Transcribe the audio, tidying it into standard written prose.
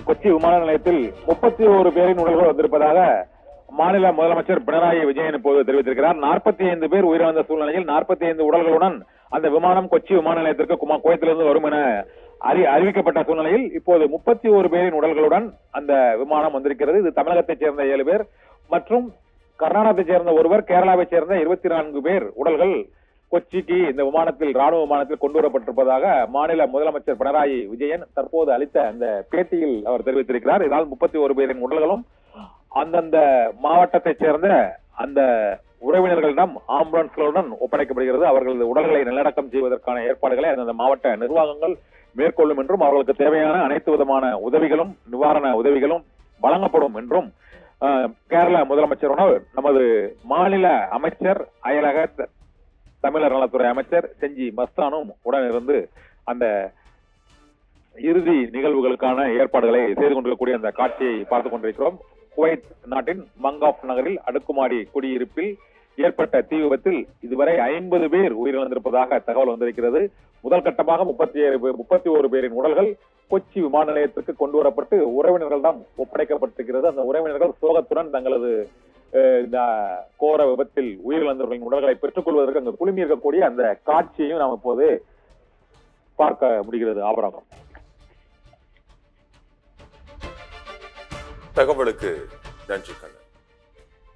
கொச்சி விமான நிலையத்தில் 31 பேரின் உடல்கள் வந்திருப்பதாக மாநில முதலமைச்சர் பினராயி விஜயன் இப்போது தெரிவித்திருக்கிறார். 45 பேர் உயிரிழந்த சூழ்நிலையில் 45 உடல்களுடன் அந்த விமானம் கொச்சி விமான நிலையத்திற்கு குவைத்திலிருந்து வரும் என அறிவிக்கப்பட்ட சூழ்நிலையில் இப்போது 31 பேரின் உடல்களுடன் அந்த விமானம் வந்திருக்கிறது. இது தமிழகத்தைச் சேர்ந்த 7 பேர் மற்றும் கர்நாடகத்தைச் சேர்ந்த ஒருவர், கேரளாவைச் சேர்ந்த 24 பேர் உடல்கள் கொச்சிக்கு இந்த விமானத்தில், ராணுவ விமானத்தில் கொண்டு வரப்பட்டிருப்பதாக மாநில முதலமைச்சர் பினராயி விஜயன் தற்போது அளித்த அந்த பேட்டியில் அவர் தெரிவித்திருக்கிறார். இதனால் 31 பேரின் உடல்களும் அந்தந்த மாவட்டத்தைச் சேர்ந்த அந்த உறவினர்களிடம் ஆம்புலன்ஸ்களுடன் ஒப்படைக்கப்படுகிறது. அவர்களது உடல்களை நல்லடக்கம் செய்வதற்கான ஏற்பாடுகளை அந்தந்த மாவட்ட நிர்வாகங்கள் மேற்கொள்ளும் என்றும் அவர்களுக்கு தேவையான அனைத்து விதமான உதவிகளும், நிவாரண உதவிகளும் வழங்கப்படும் என்றும் கேரள முதலமைச்சருடன் நமது மாநில அமைச்சர், அயலக தமிழர் நலத்துறை அமைச்சர் செஞ்சி மஸ்தானும் உடனிருந்து அந்த இறுதி நிகழ்வுகளுக்கான ஏற்பாடுகளை செய்து கொண்டிருக்கக்கூடிய அந்த காட்சியை பார்த்துக் கொண்டிருக்கிறோம். குவைத் நாட்டின் மங்காப் நகரில் அடுக்குமாடி குடியிருப்பில் ஏற்பட்ட தீ விபத்தில் இதுவரை 50 பேர் உயிரிழந்திருப்பதாக தகவல் வந்திருக்கிறது. முதல் கட்டமாக 31 பேரின் உடல்கள் கொச்சி விமான நிலையத்திற்கு கொண்டு வரப்பட்டு உறவினர்களிடம் ஒப்படைக்கப்பட்டிருக்கிறது. அந்த உறவினர்கள் சோகத்துடன் தங்களது இந்த கோர விபத்தில் உயிரிழந்தவர்களின் உடல்களை பெற்றுக் கொள்வதற்கு அங்கு குழுமி இருக்கக்கூடிய அந்த காட்சியையும் நாம் இப்போது பார்க்க முடிகிறது. ஆபரகம் தகவலுக்கு நன்றி கண்ணன்.